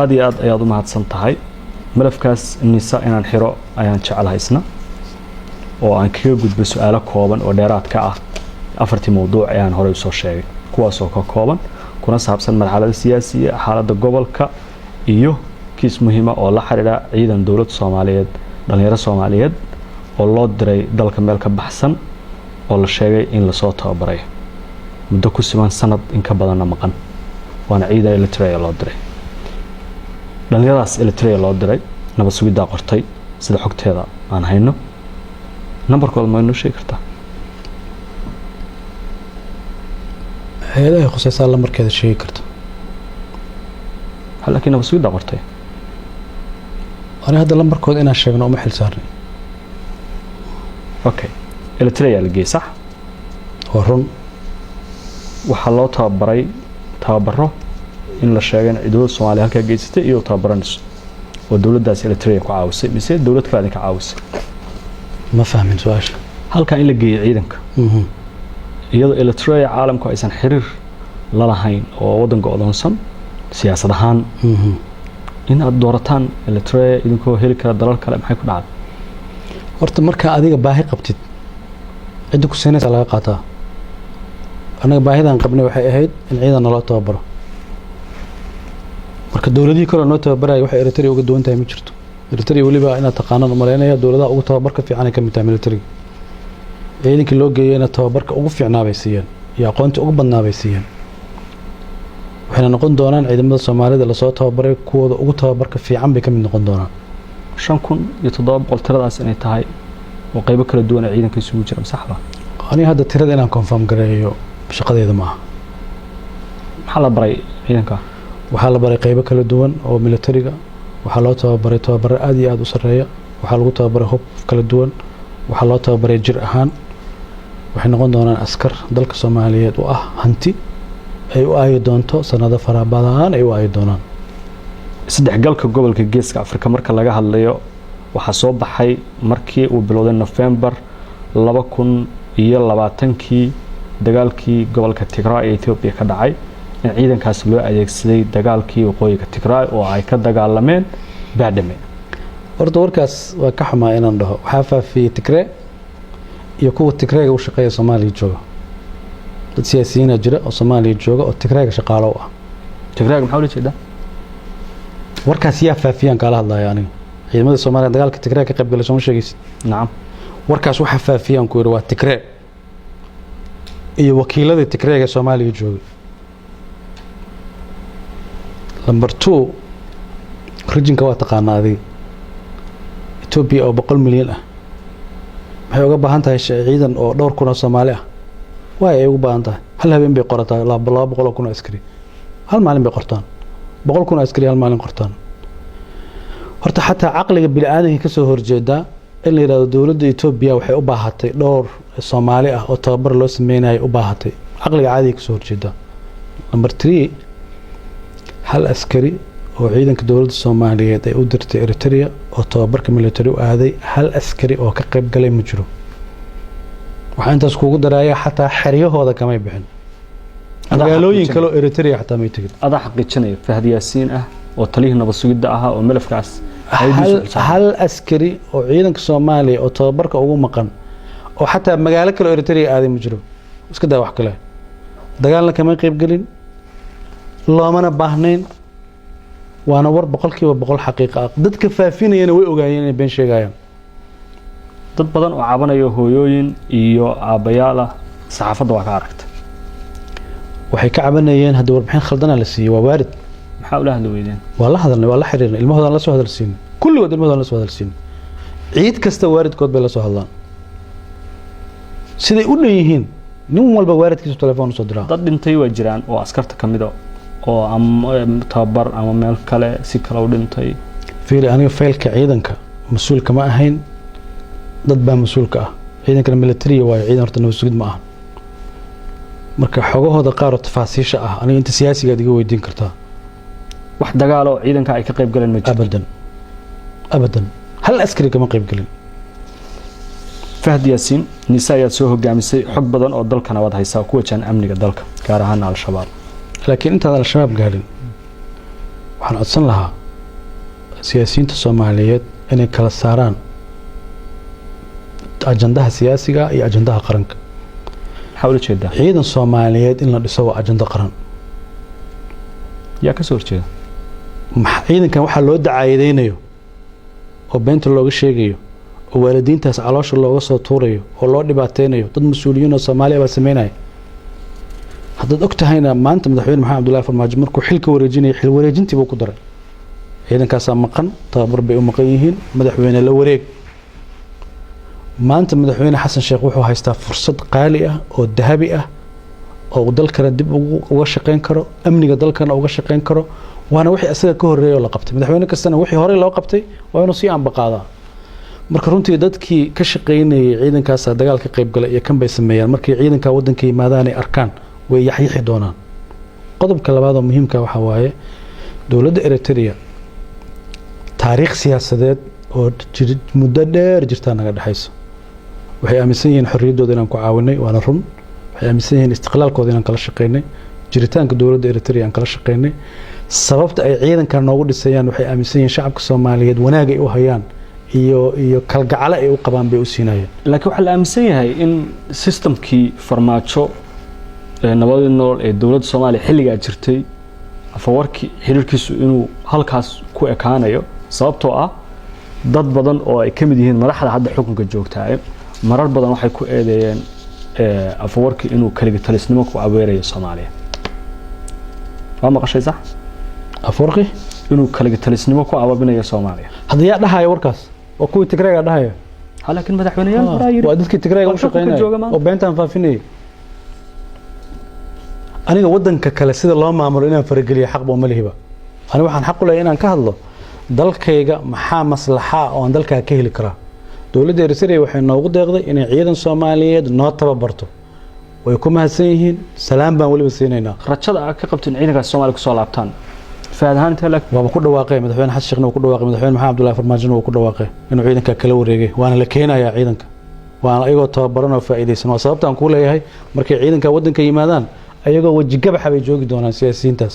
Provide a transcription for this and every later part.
aad iyo aad ayaad u mahadsan tahay malafkaas nisa inaan xiro ayaan jecelahay isna oo aan kaga gudbo su'aalo kooban oo dheeraad ka ah afartii mawduuc ayaan hore u soo sheegay kuwaas oo ka kooban kuna saabsan marxaladda siyaasiga xaaladda gobolka iyo kiis muhiim ah oo la xiriira ciidan dawladda Soomaaliyeed dhalinyaro Soomaaliyeed oo loo diray dalka meel ka baxsan oo la sheegay in la soo tababaray muddo ku siman sanad in ka badan maqan waana ciidan Eritrea loo diray dhalinyaradaas Eritrea loo diray nabad sugidda qortay sida xogteeda aan hayno nambarkooda ma inoo sheegi kartaa hay'adaha khusaysan la markeeda sheegi karta laakiin nabad sugidda qortay أنا هذا لمبر كود أنا شغله ومحل سارني. أوكي. إلتريا الجي صح؟ ورن. وحلو تابره إن الشاغن عدول الصومالي هكا جيستي إيو تابرنس والدولة داس إلتريا كعاوسة مثل دولة كفاية كعاوسة. ما فاهمين سؤال. هل كان إلا جي عيدنك؟ يض إلتريا عالم كويسان حرير لا لهين أو ودن قادنسن سياسة دهان. إن الدورتان Eritrea idinkoo heli kara dalal kale maxay ku dhacday horta marka adiga baahi qabtid cid ku seenaysa laga qaataa anaga baahidan qabnay waxay ahayd in ciidan loo tababaro marka dawladii kale noo tababaray waxay Eritrea uga duwan tahay ma jirto Eritrea waliba ina taqaanaan u maleynaya dawladaha ugu tababarka fiican ay ka mid tahay military ciidankii loo geeyay in tababarka ugu fiicnaa bay siiyeen iyo aqoonta ugu badnaa bay siiyeen waxayna noqon doonaan ciidamada Soomaalida la soo tababaray kuwooda ugu tababarka fiican bay ka mid noqon doonaan 5,700 tiradaas inay tahay oo qaybo kala duwan ciidanka isugu jira saxba aniga hadda tirada inaan confirm gareeyo shaqadeeda ma aha maxaa la baray ciidanka waxaa la baray qaybo kala duwan oo militariga waxaa loo tababaray tababar aad iyo aad u sareeya waxaa lagu tababaray hub kala duwan waxaa loo tababaray jir ahaan waxay noqon doonaan askar dalka Soomaaliyeed oo ah hanti ay u ay doonto sanado farabadan ay u ay doonaan saddex galka gobolka Geeska Afrika marka laga hadlayo waxa soo baxay markii uu bilowday November 2020 dagaalkii gobolka Tigray ee Ethiopia ka dhacay in ciidankaas loo adeegsaday dagaalkii waqooyiga Tigray oo ay ka dagaalameen baadhame horta warkaas waa ka xumaa inaan dhaho waxa faafiyay Tigray iyo kuwa Tigray u shaqeeya Soomaaliya jooga dad siyaasiyiin jira oo Soomaaliya jooga oo Tigray shaqaalo ah Tigray maxaa loo jeedaa warkaas yaa faafiyaan kala hadlayo aniga ciidamada Soomaaliya dagaalka Tigray ka qayb galay soo sheegaysid naam warkaas waxa faafiyaan ku yiri waa Tigray iyo wakiilada Tigray ee Soomaaliya jooga number 2 regionka waa taqaanaadii Ethiopia oo 100 milyan ah maxay uga baahan tahay ciidan oo dhowr kun oo Soomaali ah way ay ugu baahan tahay hal habeen bay qorataa 200 kun askari hal maalin bay qortaan 100 kun askari hal maalin qortaan horta xataa aqliga bini'aadamka ka soo horjeeda in la yiraahdo dawladda Ethiopia waxay u baahatay dhowr Soomaali ah oo tababar loo sameeyay u baahatay aqliga caadiga ka soo horjeeda number 3 hal askari oo ciidanka dawladda Soomaaliyeed ay u dirtay Eritrea oo tababarka military u aaday hal askari oo ka qayb galay ma jiro waxa intaas kuugu daraaya xataa xeriyahooda kama bixin magaalooyin kale oo Eritrea xataa ma tagin ada xaqiijinaya Fahd Yaasiin ah oo taliyada nabad sugidda ah oo malafkaas hal askari oo ciidanka Soomaaliya oo tababarka ugu maqan oo xataa magaalo kale oo Eritrea aaday ma jiro iska daa wax kale dagaalna kama qayb galin loomana baahnayn waana war 100% xaqiiqo ah dadka faafinayna way ogaayeen inay been sheegayaan dad badan oo caabanayo hooyooyin iyo aabayaal ah saxaafadda waa ka aragtay waxay ka cabanayeen hadda warbixin khaldana la siiyay waa waarid maxaa u lahad weydeen waa la hadalnay waa la xiriirnay ilmahoodan la soo hadalsiin kulligood ilmahoodan la soo hadalsiin ciid kasta waaridkood bay la soo hadlaan siday u leeyihiin nin walba waaridkiisa telefoon soo diraa dad dhintay waa jiraan oo askarta kamid ah oo tababar ama meel kale si kale u dhintay fiiri aniga faylka ciidanka mas'uul kama ahayn dad baa mas'uulka ah ciidanka military waa ciidan horta nabad sugid ma aha marka xogahooda qaar oo tafaasiisha ah aniga inta siyaasiga adiga weydiin kartaa wax dagaal oo ciidanka ay ka qayb galeen ma jiro abadan hal askari kama qayb galin Fahd Yaasiin nisa ayaa soo hogaamisay xog badan oo dalka nabad haysa ku wajahan amniga dalka gaar ahaan al-shabaab laakiin inta al-shabaab gaarin waxaan codsan lahaa siyaasiyiinta Soomaaliyeed inay kala saaraan ajandaha siyaasiga iyo ajandaha qaranka. حاول تشيدا ciidan Soomaaliyeed in la dhiso waa ajanda qaran. yaa ka soo horjeeda ciidankan waxa loo dacaayadeynayo oo beenta looga sheegayo oo waalidiintaas caloosha looga soo tuurayo oo loo dhibaateynayo dad mas'uuliyiin oo Soomaaliya baa sameynaya. haddaad og tahayna maanta madaxweyne Maxamed Abdullaahi Farmaajo markuu xilka wareejinayay xil wareejintii buu ku daray ciidankaas maqan tababar bay u maqan yihiin madaxweyne la wareeg. maanta madaxweyne Xasan Sheekh wuxuu haystaa fursad qaali ah oo dahabi ah oo dalkana dib uga shaqeyn karo amniga dalkana uga shaqeyn karo waana wixii asaga ka horeeyay oo la qabtay madaxweyne kastana wixii hore loo qabtay waa inuu sii ambaqaadaa. marka runtii dadkii ka shaqeynayay ciidankaas dagaal ka qayb galay iyo kan bay sameeyaan markii ciidanka wadanka yimaadaan ay arkaan way yaxyixi doonaan. qodobka labaad oo muhiimka waxa waaye dowladda Eritrea taariikh siyaasadeed oo muddo dheer jirta naga dhaxayso. waxay aaminsan yihiin xorriyadooda inaan ku caawinay waana run. waxay aaminsan yihiin istiqlaalkooda inaan kala shaqeynay jiritaanka dowladda Eritrea aan kala shaqeynay. sababta ay ciidanka noogu dhisayaan waxay aaminsan yihiin shacabka Soomaaliyeed wanaag ay u hayaan iyo kalgacalo ay u qabaan bay u siinayeen. laakiin waxa la aaminsan yahay in systemkii farmaajo nabadii nool ee dowladda Soomaaliya xilliga jirtay afawarkii xiriirkiisu inuu halkaas ku ekaanayo sababtoo ah dad badan oo ay kamid yihiin madaxda hadda xukunka joogtaa marar badan waxay ku eedeeyeen afawarkii inuu kaliya talisnimo ku abeerayo Soomaaliya. waa maqashay sax afawarkii inuu kaliya talisnimo ku abaabinayo Soomaaliya. hadda yaa dhahayo warkaas oo kuwii Tigreega dhahayo laakiin madaxweynayaal hore ayay waa dadkii Tigreega u shaqeynayay oo beentan faafinayay. aniga wadanka kale sida loo maamulo inaan farageliyo xaq boo ma lihiba. aniga waxaan xaq u leeyahay inaan ka hadlo dalkayga maxaa maslaxa oo aan dalka ka heli karaa. dowladda Eritrea waxay noogu deeqday inay ciidan Soomaaliyeed noo tababarto. way ku mahadsan yihiin salaam baan waliba siinaynaa. rajada aad ka qabteen ciidankaas Soomaaliya ku soo laabtaan faadahaan inta lag waa ku dhawaaqay madaxweyne Xasan Sheekh ku dhawaaqay madaxweyne Maxamed Abdullaahi Farmaajo ku dhawaaqay inuu ciidanka kala wareegay waana la keenayaa ciidanka waana ayagoo tababaran oo faa'iideysan waa sababta aan ku leeyahay markay ciidanka wadanka yimaadaan ayagoo waji gabax bay joogi doonaan siyaasiyiintaas.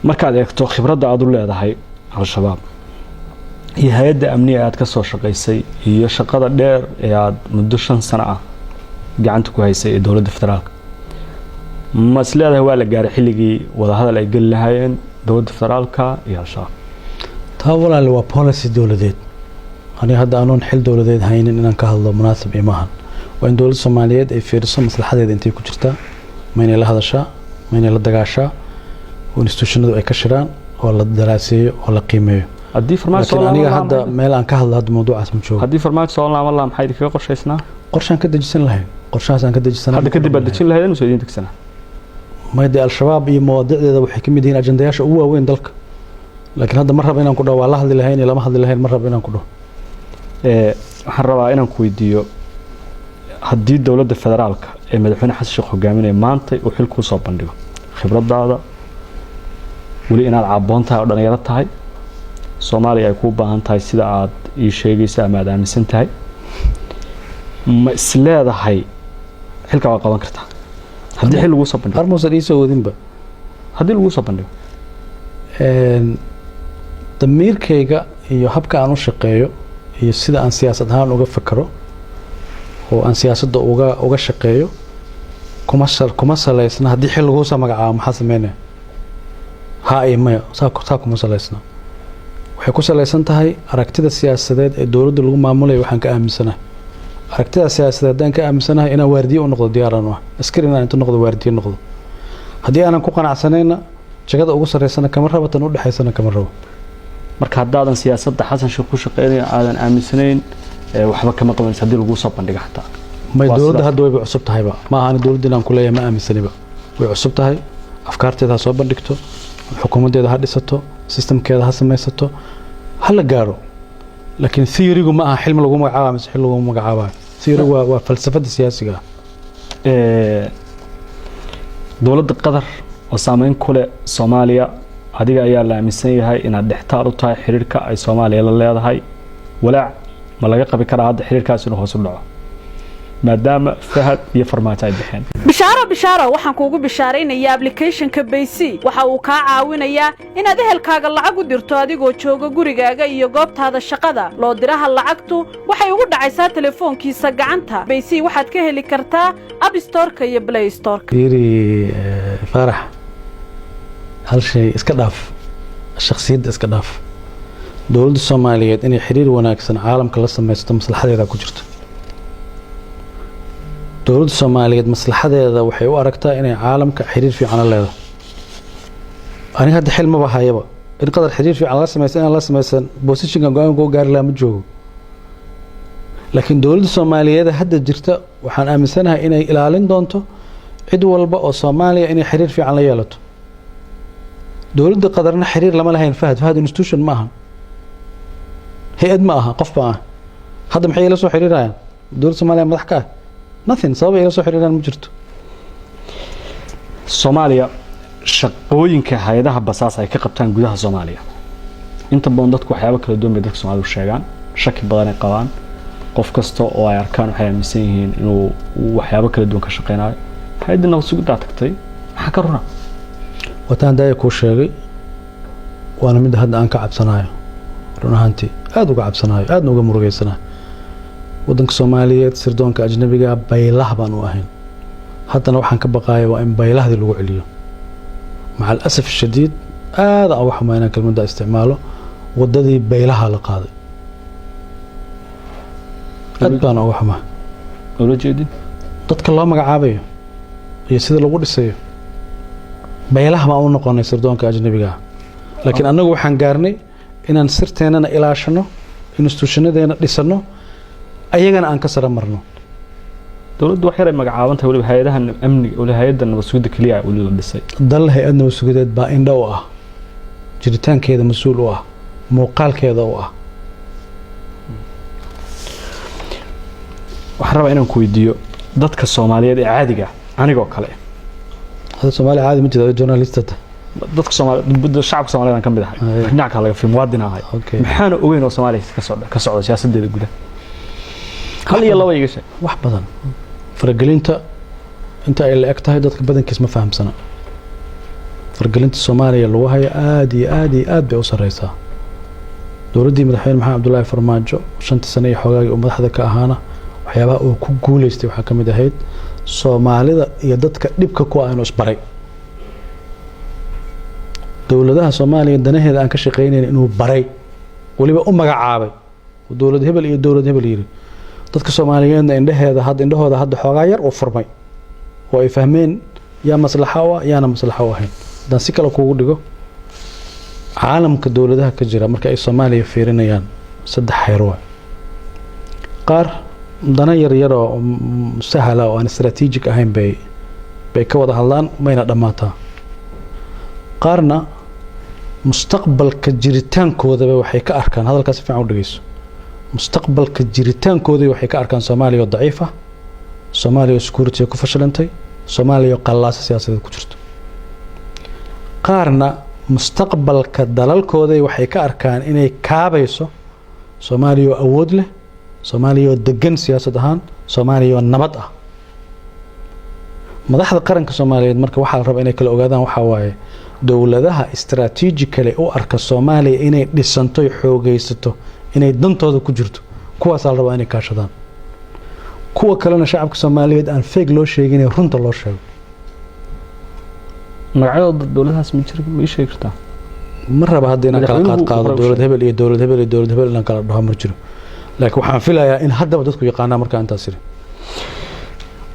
markaad eegto khibradda aad u leedahay al-shabaab iyo hay'adda amniga aad ka soo shaqaysay iyo shaqada dheer ee aad muddo 5 sano ah gacanta ku haysay ee dowladda federaalka ma isleedahay waa la gaaray xilligii wada hadal ay gal lahaayeen dowladda federaalka iyo al-shabaab. taa walaal waa policy dowladeed. aniga hadda aanon xil dowladeed haynin inaan ka hadlo munaasab imahan waa in dowladda Soomaaliyeed ay fiiriso maslaxadeeda intay ku jirtaa ma inay la hadashaa ma inay la dagaashaa oo institutionadu ay ka shiraan oo la daraaseeyo oo la qiimeeyo. haddii farmaajo aniga hadda meel aan ka hadlo hadda mawduucaas ma joogo. haddii farmaajo soo laama la maxay kaga qorshaysnaa qorshaan ka dejisan lahayn qorshahaas aan ka dejisanaa hadda kadib baad dejin lahaydeen soo idin degsanaa. maayda al-shabaab iyo mawaadiicdeeda waxay ka mid yihiin ajandayaasha ugu waaweyn dalka laakiin hadda ma rabo inaan ku dhaw waa la hadli lahayn lama hadli lahayn ma rabo inaan ku dhaw. waxaan rabaa inaan ku weydiiyo haddii dowladda federaalka ee madaxweyne Xasan Sheekh hogaaminaya maanta uu xil ku soo bandhigo khibradaada wali inaad caaboon tahay oo dhalinyaro tahay Soomaaliya ay ku baahan tahay sida aad ii sheegaysa ama aad aaminsan tahay ma isleedahay xilka waa qaban kartaa haddii xil lagu soo bandhigo armuusan ii soo wadinba haddii lagu soo bandhigo damiirkayga iyo habka aan u shaqeeyo iyo sida aan siyaasad ahaan uga fakaro oo aan siyaasadda uga shaqeeyo kuma saleysna haddii xil lagu soo magacaabo maxaa sameynaya haa iyo maya saa kuma saleysna waxay ku saleysan tahay aragtida siyaasadeed ee dowladda lagu maamulayo waxaan ka aaminsanahay aragtida siyaasadeed haddaan ka aaminsanahay inaan waardiye u noqdo diyaaraan ah askari inaan inta noqdo waardiye noqdo haddii aanan ku qanacsanayna jagada ugu sareysana kama rabo tan u dhaxaysana kama rabo. marka haddaadan siyaasadda Xasan Sheekh ku shaqeynay aadan aaminsanayn waxba kama qabanaysa haddii lagu soo bandhigo xataa ma dowladda hadda way cusub tahayba ma ahan dowladda inaan ku leeyahay ma aaminsaniba way cusub tahay afkaarteeda soo bandhigto xukuumadeeda ha dhisato systemkeeda ha samaysato ha la gaaro laakiin theory-gu ma aha xilmi lagu magacaabo mise xil lagu magacaabo theory waa falsafada siyaasiga dowladda Qatar oo saameyn ku leh Soomaaliya adiga ayaa la aaminsan yahay inaad dhextaal u tahay xiriirka ay Soomaaliya la leedahay walaac ma laga qabi karaa hadda xiriirkaas inuu hoos u dhaco maadaama Fahad iyo Farmaajo ay bixeen. bishaaro waxaan kuugu bishaaraynayaa application-ka Baysi waxa uu ka caawinayaa inaad ehelkaaga lacag u dirto adigoo jooga gurigaaga iyo goobtaada shaqada loo diraha lacagtu waxay ugu dhacaysaa telefoonkiisa gacanta Baysi waxaad ka heli kartaa App Store-ka iyo Play Store-ka yiri Farax hal shay iska dhaaf shakhsiyadda iska dhaaf dawladda Soomaaliyeed inay xiriir wanaagsan caalamka la samaysto maslaxadeeda ku jirto dawladda Soomaaliyeed maslaxadeeda waxay u aragtaa inay caalamka xiriir fiican leedahay aniga hadda xil ma bahayaba in qadar xiriir fiican la samaysan in la samaysan position-ka go'aanka oo gaar la ma joogo laakiin dawladda Soomaaliyeed hadda jirta waxaan aaminsanahay inay ilaalin doonto cid walba oo Soomaaliya inay xiriir fiican la yeelato dawladda qadarna xiriir lama lahayn Fahad institution ma aha hay'ad ma aha qof baa hadda maxay la soo xiriirayaan dawladda Soomaaliya madax ka nothing sabab ay la soo xiriiraan ma jirto Soomaaliya shaqooyinka hay'adaha basaas ay ka qabtaan gudaha Soomaaliya inta badan dadku waxyaabo kala duwan bay dadka Soomaalidu sheegaan shaki badan ay qabaan qof kasta oo ay arkaan waxay aaminsan yihiin inuu waxyaabo kala duwan ka shaqeynayo hay'adna nabad sugidda tagtay maxaa ka runa wataan daaya ku sheegay waana mid hadda aan ka cabsanayo runaantii aad uga cabsanayo aadna uga murugeysanayo waddanka Soomaaliyeed sirdoonka ajnabiga baylah baan u ahayn haddana waxaan ka baqayaa waa in baylahdii lagu celiyo maca asaf shadiid aad aan wax ma inaan kelmadda isticmaalo wadadii baylaha la qaaday aad baan uga xumaa oo jeedin dadka loo magacaabayo iyo sida lagu dhisayo baylaha ma u noqonay sirdoonka ajnabiga laakiin anagu waxaan gaarnay inaan sirteenana ilaashano institutionadeena dhisano ayagana aan ka sara marno dawladdu wax yar ay magacaabantahay waliba hay'adaha amniga waliba hay'adda nabad sugidda kaliya wali la dhisay dal hay'ad nabad sugideed baa indho u ah jiritaankeeda mas'uul u ah muuqaalkeeda u ah waxaan rabaa inaan ku weydiiyo dadka Soomaaliyeed ee caadiga anigoo kale هذا Soomaali caadi ma jiro journalist dadka Soomaaliyeed shacabka Soomaaliyeed ka mid ah dhinaca kale fi muwaadin ahay maxaan ogeyn oo Soomaaliya ka socdo siyaasadeeda gudaha hal iyo laba iga sheeg wax badan faragelinta inta ay la eg tahay dadka badankiis ma fahamsana faragelinta Soomaaliya lagu hayo aad bay u sareysaa dawladdii madaxweyne Maxamed Abdullaahi Farmaajo 5 sano iyo xogaagii oo madaxda ka ahaana waxyaabaha uu ku guuleystay waxa kamid ahayd Soomaalida iyo dadka dhibka ku ah inuu isbaray dawladaha Soomaaliya danaheeda aan ka shaqeynayna inuu baray waliba u magacaabay dawlad hebel iyo dawlad hebel yiri dadka Soomaaliyeedna indhahooda hadda xoogaa yar oo furmay oo ay fahmeen yaa maslaxa ah yaana maslaxa u ahayn dan si kale kuugu dhigo caalamka dawladaha ka jira marka ay Soomaaliya fiirinayaan saddex xeer waa qaar dana yar oo sahla oo aan strategic ahayn bay ka wada hadlaan mayna dhamaataa qaarna mustaqbalka jiritaankooda waxay ka arkaan hadalkaas fiican u dhageyso mustaqbalka jiritaankooda waxay ka arkaan Soomaaliya oo daciif ah Soomaaliya oo security ku fashilantay Soomaaliya oo qallaas siyaasadeed ku jirto qaarna mustaqbalka dalalkooda waxay ka arkaan inay kaabayso Soomaaliya oo awood leh Soomaaliya oo degan siyaasad ahaan Soomaaliya oo nabad ah madaxda qaranka Soomaaliyeed marka waxa la rabaa inay kala ogaadaan waxa waaye dawladaha strategically u arka Soomaaliya inay dhisanto xoogaysato inay dantooda ku jirto kuwaas la rabaa inay kaashadaan kuwa kalena shacabka Soomaaliyeed aan fake loo sheegin ee runta loo sheego magacyada dawladahaas ma jiro ma sheegi kartaa ma raba hadda inaan kala qaado dawlad hebel iyo dawlad hebel iyo dawlad hebel inaan kala dhaho ma jiro laakiin waxaan filayaa in haddaba dadku yaqaanaa marka intaas yiri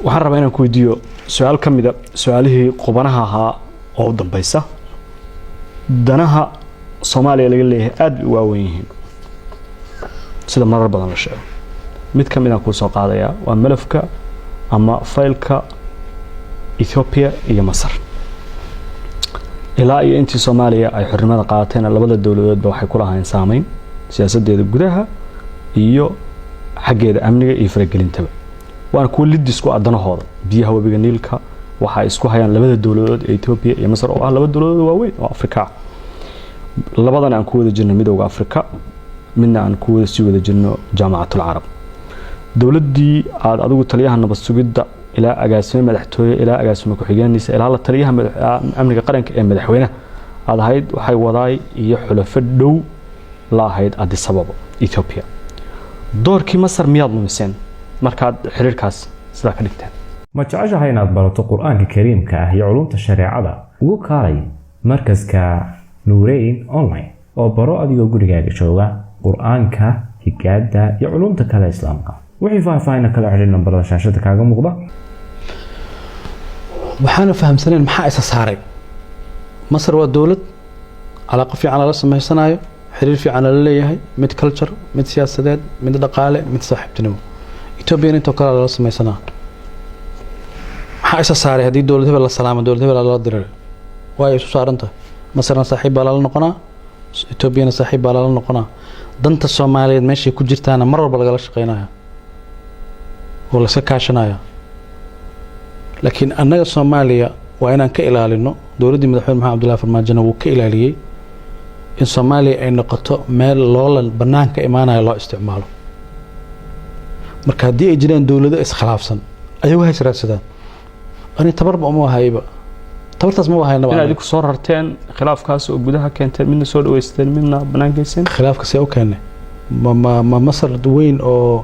waxaan rabaa inaan ku weydiiyo su'aal kamid ah su'aalihii qubanaha ahaa oo u dambaysa danaha Soomaaliya laga leeyahay aad u waaweyn yihiin sida marar badan la sheego mid kamid ah ku soo qaadaya waa malafka ama faylka Ethiopia iyo Masar ilaa iyo intii Soomaaliya ay xornimada qaateen labada dawladoodba waxay ku lahaayeen saameyn siyaasadeeda gudaha iyo xaggeeda amniga iyo faragelintaba waan ku lidisku adanahooda biyaha wabiga Niilka waxa isku hayaan labada dawladood ee Ethiopia iyo Masar oo ah laba dawladood waaweyn oo Afrika labadana aan ku wada jirno midowga Afrika midna aan ku wada sii wada jirno jaamacatul Arab dowladdii aad adigu taliyaha nabad sugidda ilaa agaasimo madaxtooye ilaa agaasimo ku-xigeenkiisa ilaa la taliyaha amniga qaranka ee madaxweynaha aad ahayd waxay wadaay iyo xulafo dhow la ahayd Addis Ababa Ethiopia doorkii Masar miyaad lumiseen markaad xiriirkaas sidaa ka dhigteen ma jeceshahay inaad barato qur-aanka kariimka ah iyo culumta shareecada ugu kaalay markaska Nuurayn online oo baro adigoo gurigaaga jooga qur-aanka higaada iyo culumta kale islaamka wixii faahfaahin kala xiriir nambarada shaashada kaaga muuqda waxaana fahamsaneen maxaa isa saaray Masar waa dawlad علاقة في عنا رسم هالسنايو حرير في عنا اللي هي مد كلتشر مد سياسات مد دقالة مد صاحب تنمو إثيوبيا أنتو كلا رسم هالسنة حاسة صاري هذه دولة ولا السلامة دولة ولا الله درر واي شو صار أنت مثلا صاحب على النقطة إثيوبيا صاحب على النقطة دنت الصومالي ماشي كجرتانا مرة بلغلاش قيناها ولا سكاشنايا لكن أنا الصومالية وأنا كإلى إنه دولة مدحون محمد عبد الله فرماجنا وكإلى لي إن صوماليا أي نقطة مال لولا البنان كإيمانها الله استعماله مركز دي إجرين دولة إسخلاف سن أيوة هاي سراسدان أنا تبرب أموها هايبة تبرت أسموها هاي نوع هذيك صور هرتين خلاف كاس وجودها كانت من سود ويستن منا بنان جيسين خلاف كسيو كان ما مصر دوين أو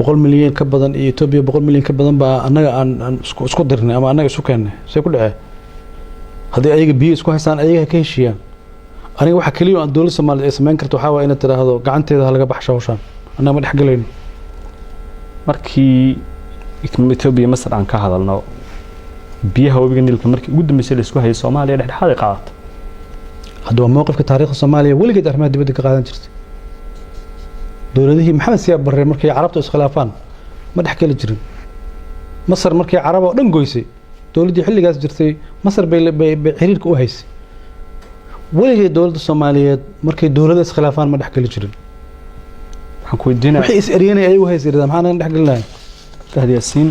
100 مليون كبدن إثيوبيا 100 مليون كبدن با أنا أن اسكو درنا أما أنا اسكو كان سيكون عه هذه أيق بي اسكو حسان أيق كيشيان أنا واحد كليو عن دولة الصومال اسمين كرتو حاول إن ترى هذا قعنت هذا هلا بحشة وشان أنا ما نحكي لين مركي إثيوبيا مصر عن كهذا لنا بيها وبيجني لك مركي قدام مثل اسكو هي الصومالية لحد حاجة قاعد هذا موقف كتاريخ الصومالية ولا قد أحمد بدك قاعد جرت دولته محمد سياب بري مركي عربته اسخلافان ما نحكي لجرين مصر مركي عربه ودن غويسي دولتي خليغاس جرتي مصر بحريرك او هيسي ولي دولته الصوماليات مركي دولته اسخلافان ما نحكي لجرين waxaan ku weydiinaa wixii is eriyeenay ay u haysiirada maxaan dhex galnaa Fahad Yaasiin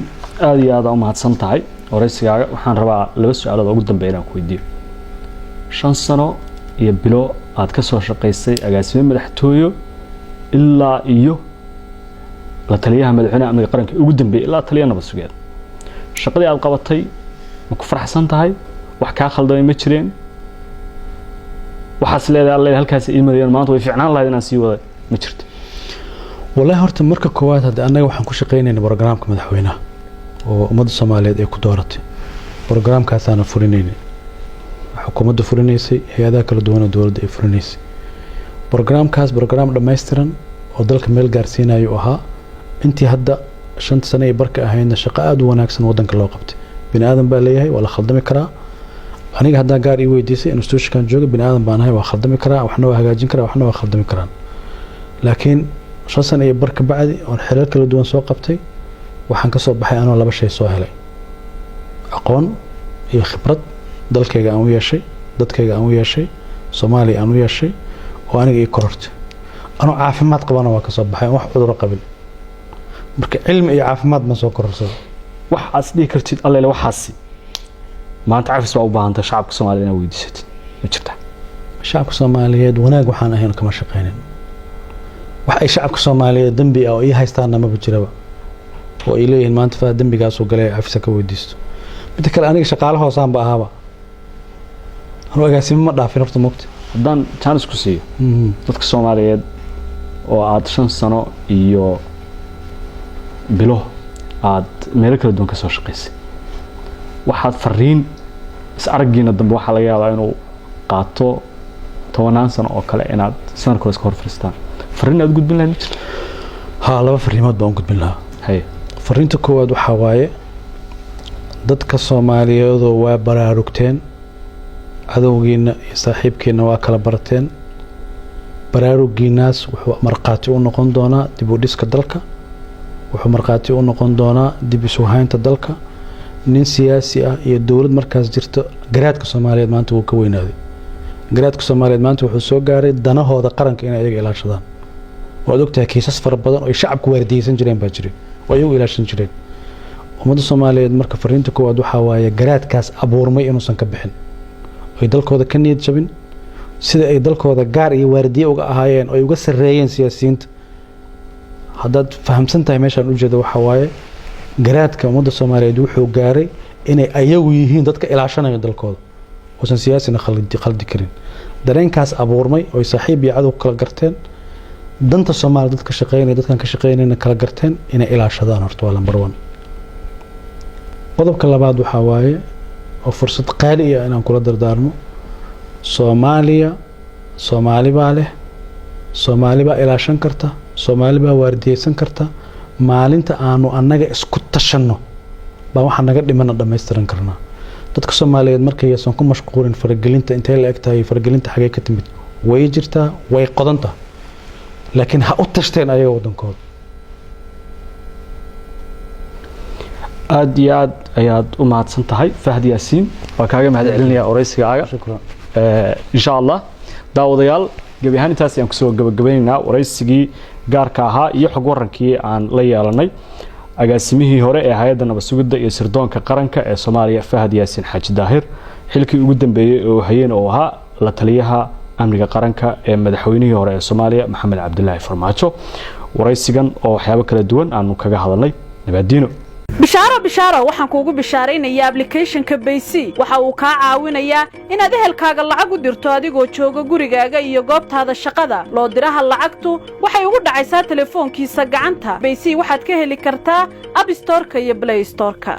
aad iyo aad u mahadsan tahay waraysigaaga waxaan rabaa laba su'aalood ugu dambeeyay inaan ku weydiiyo 5 sano iyo bilo aad ka soo shaqaysay agaasimo madaxtooyo ilaa iyo la taliyaha madaxweynaha amniga qaranka ugu dambeeyay ilaa taliyaha nabad sugid shaqadii aad qabatay ma ku faraxsan tahay wax ka khaldan ma jireen waxaas leedahay Allah halkaas iimadeen maanta way fiicnaan lahayd inaan sii wada ma jirto والله هرت مركز كواد هذا أنا وحن كل شقينا برنامج مدحوينا ومد الصومالية إيه كدورتي برنامج كاتانا فرينيني حكومة فرينيسي هي ذاك الدولة دولة فرينيسي برنامج كاس برنامج دمايسترن وضلك ميل جارسينا يوها أنتي هدا شنت سنة بركة هاينا شقاء دواناك سن ودنك الله قبت بني آدم باليه ولا خدمي كرا أنا هدا جاري ويديسي إنه ستوش كان جوج بني آدم بانهاي وخدمي كرا وإحنا وهجاجين كرا وإحنا وخدمي كرا لكن شخصاً أي بركة بعدي والحلال كله دوان سوق قبتي وحن كسب بحي أنا ولا بشيء سهلي أقون هي خبرة ضلك يجا أنويا شيء ضدك يجا أنويا شيء صومالي أنويا شيء وأنا جي كررت أنا عافمات قبنا وكسب بحي واحد قبل برك علم أي عافمات ما سوق كررت waxaas dhig kartid alla ila waxaasi maanta cafis waa u baahan tahay shacabka Soomaaliyeed inay weydiisatid ma jirtaa shacabka Soomaaliyeed wanaag waxaan ahayn kama shaqeynin waxay shacabka Soomaaliyeed dambi ah oo ay haystaan ma jiraba oo ay leeyihiin maanta fa dambigaas oo galay cafis ka weydiisto mid kale aniga shaqaalaha hoosaan ba ahaba anoo agaasimo ma dhaafin horta moogta haddaan chance ku siiyo dadka Soomaaliyeed oo aad 5 sano iyo bilo aad meel kala duwan ka soo shaqeysay waxaad fariin is aragiina dambe waxa laga yaabaa inuu qaato 10 sano oo kale inaad san kale iska hor fariistaan fariin aad gudbin lahayd ها لaba fariimood baan gudbin lahaa hay fariinta koowaad waxa waaye dadka Soomaaliyeed waa baraarugteen cadawgiina iyo saaxiibkeena waa kala barateen baraarugiinaas wuxuu marqaati u noqon doonaa dib u dhiska dalka wuxuu marqaati u noqon doonaa dib isu haynta dalka nin siyaasi ah iyo dawlad markaas jirto garaadka Soomaaliyeed maanta uu ka weynaaday garaadka Soomaaliyeed maanta wuxuu soo gaaray danahooda qaranka inay iyaga ilaashadaan oo ogtahay kiisas fara badan oo shacabku waardiyaysan jireen baa jiray oo iyagu ilaashan jireen ummadda Soomaaliyeed marka fariinta koowaad waxa waaye garaadkaas abuurmay inuusan ka bixin ay dalkooda ka niyad jabin sida ay dalkooda gaar iyo waardiye uga ahaayeen oo ay uga sareeyeen siyaasiyiinta haddaad fahamsantahay meeshaan u jeedo waxa waaye garaadka ummadda Soomaaliyeed wuxuu gaaray inay ayagu yihiin dadka ilaashanaya dalkooda oo siyaasina khaldi karin dareenkaas abuurmay oo saaxiib iyo cadow kala garteen danta Soomaaliyeed dadka shaqeynaya dadkan ka shaqeynayna kala garteen inay ilaashadaan horta waa number 1 qodobka labaad waxa waaye oo fursad qaali ah inaan kula dardaarmo Soomaali baa leh Soomaali baa ilaashan karta Soomaali baa waardiyeysan karta maalinta aanu annaga isku tashanno baa waxa naga dhimana dhameystiran karnaa dadka Soomaaliyeed markay aysan ku mashquulin faragelinta intee la egtahay faragelinta xagee ka timid way jirtaa way qodanta laakiin ha u tashteen ayaga wadankooda aad iyo aad ayaad u mahadsan tahay Fahdi Yaasiin waa kaaga mahadcelinayaa waraysigaaga insha Allah daawadayaal gabi ahaan intaas ayaan kusoo gabagabaynaynaa waraysigii gaarka ahaa iyo xog warankii aan la yeelanay agaasimihii hore ee hay'adda nabad sugidda iyo sirdoonka qaranka ee Soomaaliya Fahdi Yaasiin Xaaji Daahir xilkii ugu dambeeyay oo hayeen oo ahaa la taliyaha amniga qaranka ee madaxweynihii hore ee Soomaaliya Maxamed Cabdullaahi Farmaajo waraysigan oo waxyaabo kala duwan aanu kaga hadalnay nabadiino bishaaro waxaan kuugu bishaaraynayaa application-ka Baysi waxa uu ka caawinayaa inaad ehelkaaga lacag u dirto adigoo jooga gurigaaga iyo goobtaada shaqada loo diraha lacagtu waxay ugu dhacaysaa telefoonkiisa gacanta Baysi waxaad ka heli kartaa App Store-ka iyo Play Store-ka